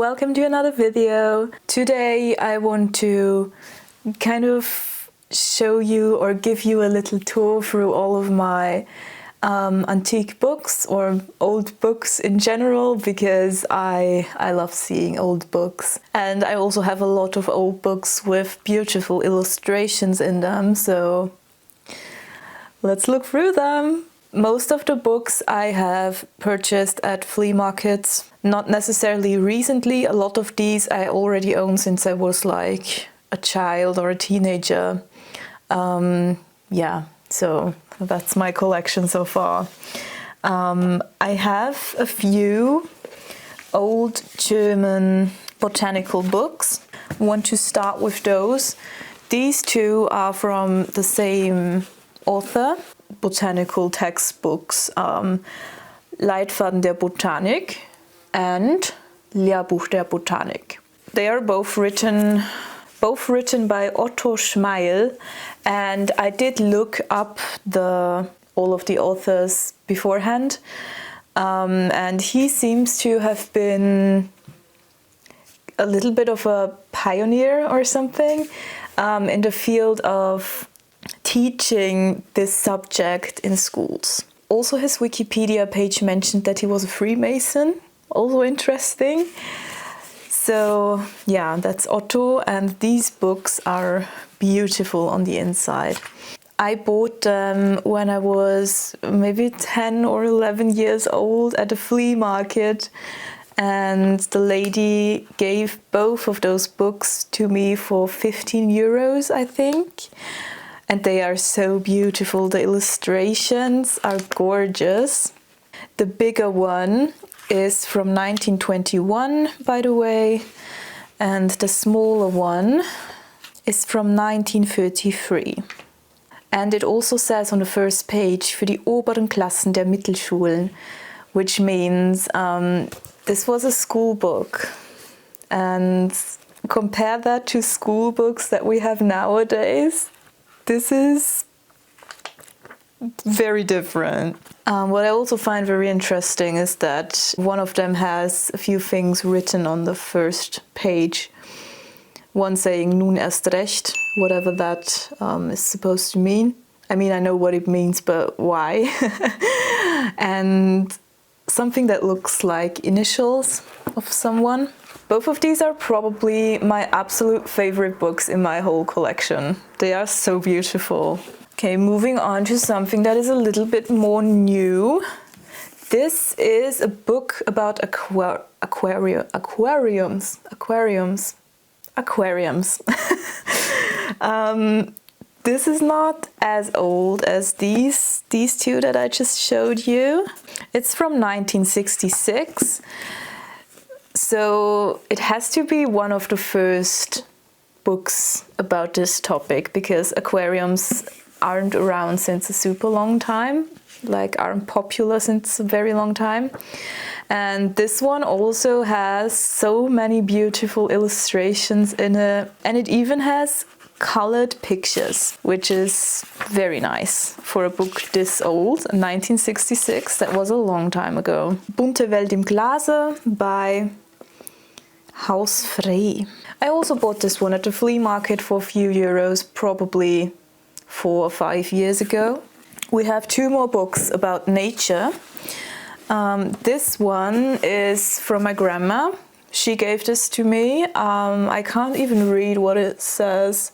welcome to another video. Today I want to kind of show you or give you a little tour through all of my antique books or old books in general, because I love seeing old books. And I also have a lot of old books with beautiful illustrations in them, so let's look through them. Most of the books I have purchased at flea markets, not necessarily recently. A lot of these I already own since I was like a child or a teenager. Yeah, so that's my collection so far. I have a few old German botanical books. I want to start with those. These two are from the same author. Botanical textbooks, Leitfaden der Botanik and Lehrbuch der Botanik. They are both written by Otto Schmeil, and I did look up all of the authors beforehand, and he seems to have been a little bit of a pioneer or something in the field of teaching this subject in schools. Also, his Wikipedia page mentioned that he was a Freemason, also interesting. So yeah, that's Otto, and these books are beautiful on the inside. I bought them when I was maybe 10 or 11 years old at a flea market, and the lady gave both of those books to me for 15 euros, I think. And they are so beautiful. The illustrations are gorgeous. The bigger one is from 1921, by the way, and the smaller one is from 1933. And it also says on the first page, für die oberen Klassen der Mittelschulen, which means this was a school book. And compare that to school books that we have nowadays. This is very different. What I also find very interesting is that one of them has a few things written on the first page. One saying nun erst recht, whatever that is supposed to mean. I mean, I know what it means, but why? And something that looks like initials of someone. Both of these are probably my absolute favorite books in my whole collection. They are so beautiful. Okay, moving on to something that is a little bit more new. This is a book about aquariums. This is not as old as these two that I just showed you. It's from 1966. So it has to be one of the first books about this topic, because aquariums aren't around since a super long time, like aren't popular since a very long time. And this one also has so many beautiful illustrations in it, and it even has colored pictures, which is very nice for a book this old, 1966. That was a long time ago. Bunte Welt im Glase by Haus Frey. I also bought this one at the flea market for a few euros, probably 4 or 5 years ago. We have two more books about nature. This one is from my grandma. She gave this to me. I can't even read what it says.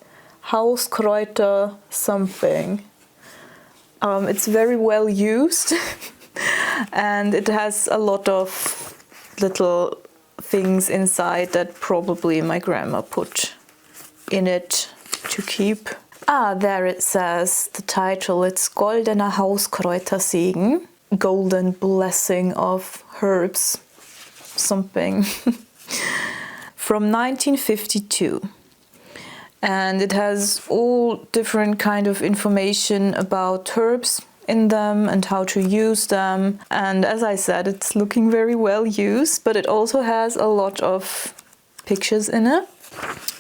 Hauskräuter something. It's very well used and it has a lot of little things inside that probably my grandma put in it to keep. There it says the title. It's Goldener Hauskräutersegen, golden blessing of herbs, something, from 1952. And it has all different kind of information about herbs in them and how to use them. And as I said, it's looking very well used, but it also has a lot of pictures in it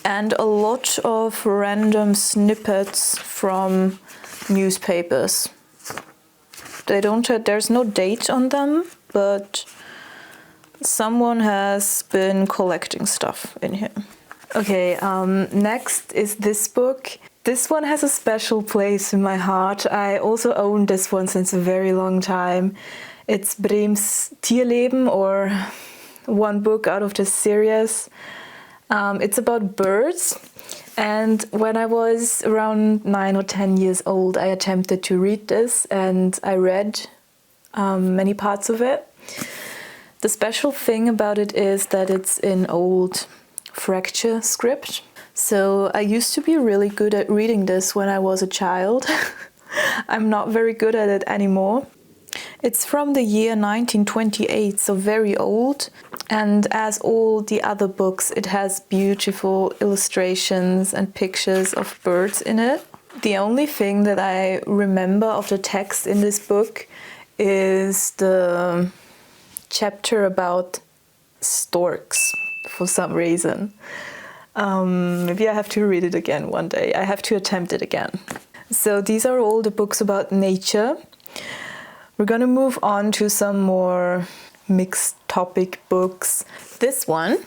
and a lot of random snippets from newspapers. There's no date on them, but Someone has been collecting stuff in here. Okay, next is this book. This one has a special place in my heart. I also own this one since a very long time. It's Brems Tierleben, or one book out of this series. It's about birds. And when I was around 9 or 10 years old, I attempted to read this, and I read many parts of it. The special thing about it is that it's in old fracture script. So I used to be really good at reading this when I was a child. I'm not very good at it anymore. It's from the year 1928, so very old. And as all the other books, it has beautiful illustrations and pictures of birds in it. The only thing that I remember of the text in this book is the chapter about storks, for some reason. Maybe I have to read it again one day. I have to attempt it again. So these are all the books about nature. We're going to move on to some more mixed topic books. This one,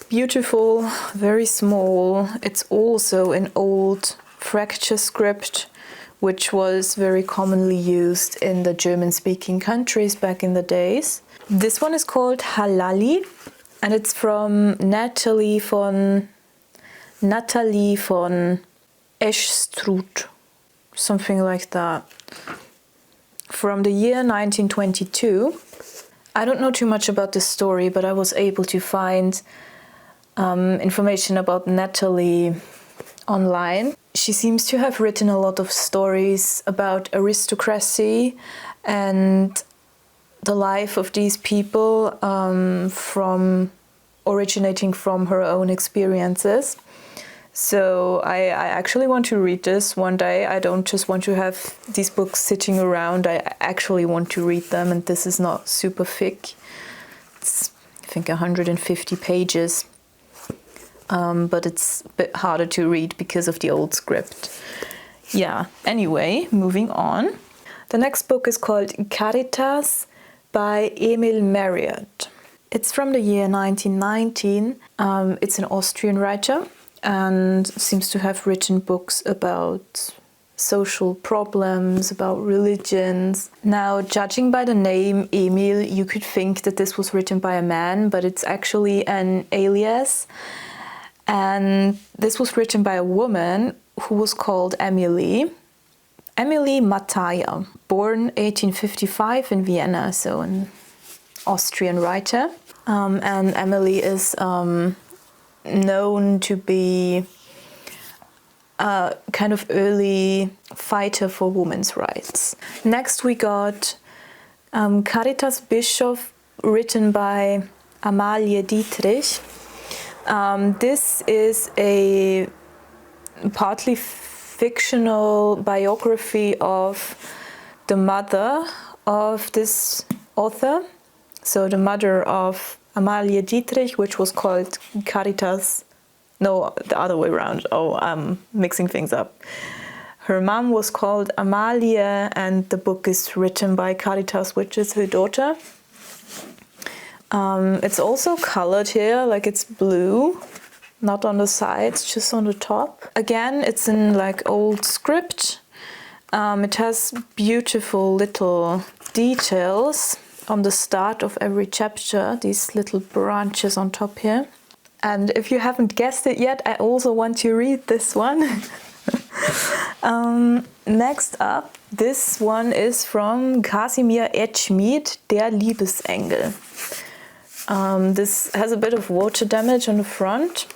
beautiful, very small. It's also in old fracture script, which was very commonly used in the German-speaking countries back in the days. This one is called Halali, and it's from Natalie von Eschstruth, something like that. From the year 1922. I don't know too much about this story, but I was able to find information about Natalie online. She seems to have written a lot of stories about aristocracy and the life of these people, from originating from her own experiences. So I actually want to read this one day. I don't just want to have these books sitting around. I actually want to read them, and this is not super thick. It's, I think, 150 pages. But it's a bit harder to read because of the old script. Yeah, anyway, moving on. The next book is called Caritas by Emil Marriott. It's from the year 1919. It's an Austrian writer and seems to have written books about social problems, about religions. Now, judging by the name Emil, you could think that this was written by a man, but it's actually an alias. And this was written by a woman who was called Emily Mataya, born 1855 in Vienna, so an Austrian writer. And Emily is known to be a kind of early fighter for women's rights. Next we got Caritas Bischof, written by Amalie Dietrich. This is a partly fictional biography of the mother of this author. So the mother of Amalie Dietrich, which was called Caritas. No, the other way around. Oh, I'm mixing things up. Her mom was called Amalie, and the book is written by Caritas, which is her daughter. It's also colored here, like it's blue, not on the sides, just on the top. Again, it's in like old script. It has beautiful little details on the start of every chapter, these little branches on top here. And if you haven't guessed it yet, I also want to read this one. Next up, this one is from Casimir Edschmid, Der Liebesengel. This has a bit of water damage on the front.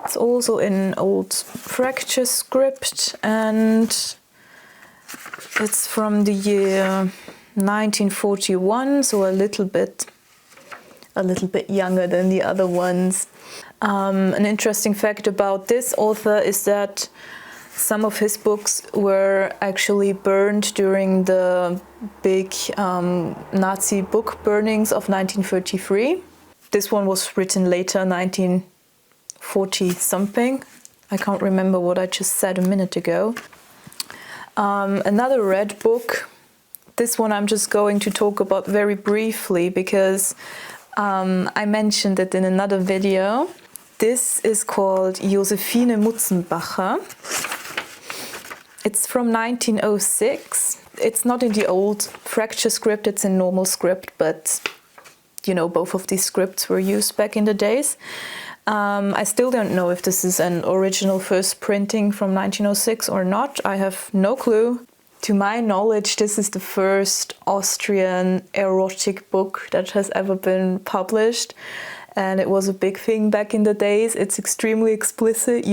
It's also in old fracture script, and it's from the year 1941, so a little bit younger than the other ones. An interesting fact about this author is that some of his books were actually burned during the big Nazi book burnings of 1933. This one was written later, 1940-something. I can't remember what I just said a minute ago. Another red book This one I'm just going to talk about very briefly because I mentioned it in another video. This is called Josephine Mutzenbacher. It's from 1906. It's not in the old fracture script, it's in normal script, but you know, both of these scripts were used back in the days. I still don't know if this is an original first printing from 1906 or not. I have no clue. To my knowledge, this is the first Austrian erotic book that has ever been published. And it was a big thing back in the days. It's extremely explicit.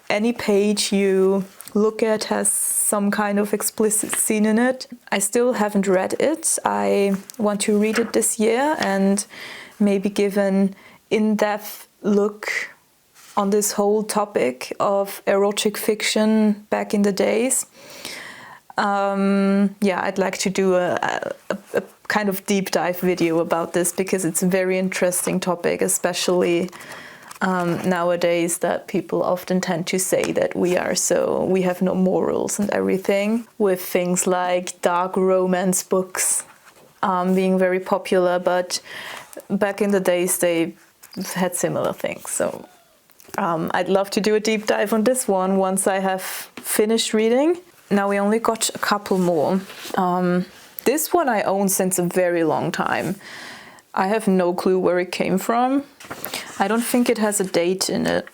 Any page you look at has some kind of explicit scene in it. I still haven't read it. I want to read it this year and maybe give an in-depth look on this whole topic of erotic fiction back in the days. Yeah, I'd like to do a kind of deep dive video about this because it's a very interesting topic, especially nowadays, that people often tend to say that we have no morals and everything, with things like dark romance books being very popular, but back in the days they had similar things. So I'd love to do a deep dive on this one once I have finished reading. Now we only got a couple more. This one I own since a very long time. I have no clue where it came from. I don't think it has a date in it.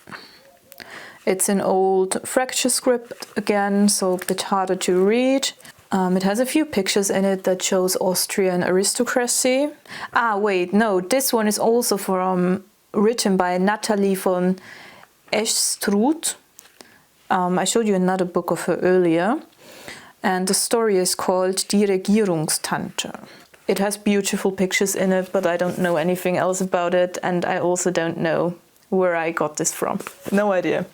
It's an old fracture script again, so a bit harder to read. It has a few pictures in it that shows Austrian aristocracy. Ah, wait, no, this one is also written by Nathalie von Eschstruth. I showed you another book of her earlier. And the story is called Die Regierungstante. It has beautiful pictures in it, but I don't know anything else about it, and I also don't know where I got this from. No idea.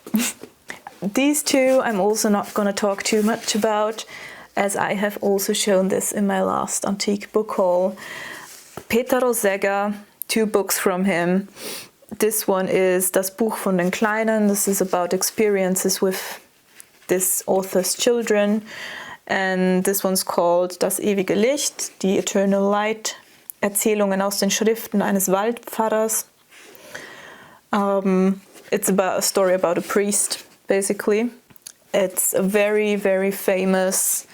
These two I'm also not going to talk too much about, as I have also shown this in my last antique book haul. Peter Rosegger, 2 books from him. This one is Das Buch von den Kleinen. This is about experiences with this author's children. And this one's called Das ewige Licht, Die Eternal Light, Erzählungen aus den Schriften eines Waldpfarrers. It's about a story about a priest, basically. It's a very, very famous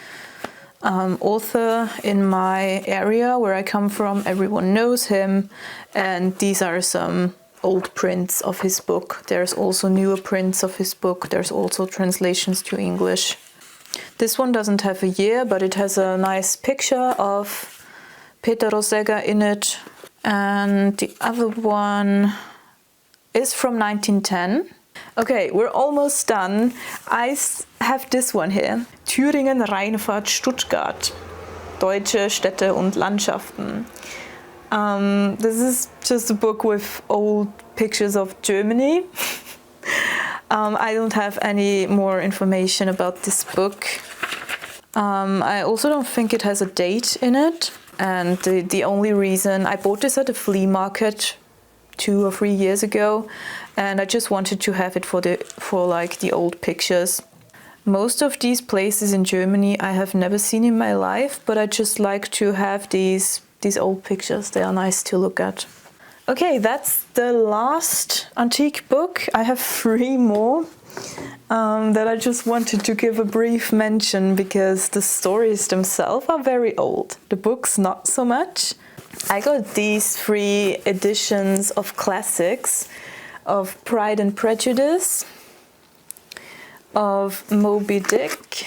author in my area where I come from. Everyone knows him, and these are some old prints of his book. There's also newer prints of his book. There's also translations to English. This one doesn't have a year, but it has a nice picture of Peter Rosegger in it. And the other one is from 1910. Okay, we're almost done. I have this one here. Thüringen, Rheinfahrt, Stuttgart. Deutsche Städte und Landschaften. This is just a book with old pictures of Germany. I don't have any more information about this book. I also don't think it has a date in it. And the only reason I bought this at a flea market 2 or 3 years ago, and I just wanted to have it for like the old pictures. Most of these places in Germany I have never seen in my life, but I just like to have these old pictures. They are nice to look at. Okay, that's the last antique book. I have 3 more that I just wanted to give a brief mention because the stories themselves are very old. The books not so much. I got these 3 editions of classics of Pride and Prejudice, of Moby Dick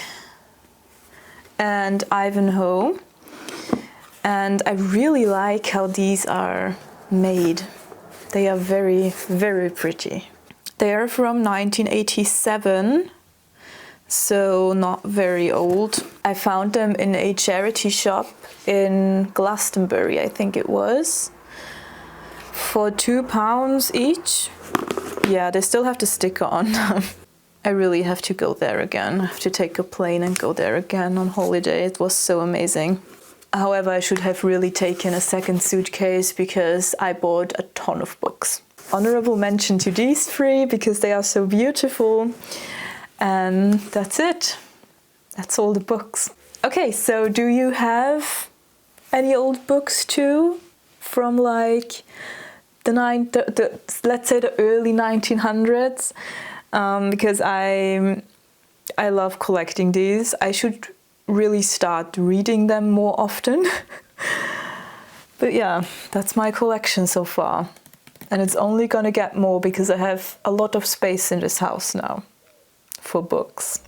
and Ivanhoe. And I really like how these are made. They are very, very pretty. They are from 1987, so not very old. I found them in a charity shop in Glastonbury, I think it was, for £2 each. Yeah, they still have the sticker on. I really have to go there again. I have to take a plane and go there again on holiday. It was so amazing. However, I should have really taken a second suitcase because I bought a ton of books. Honorable mention to these 3 because they are so beautiful. And that's it. That's all the books. Okay, so do you have any old books too? From like let's say the early 1900s? Because I love collecting these. I should really start reading them more often. But yeah, that's my collection so far. And it's only gonna get more because I have a lot of space in this house now for books.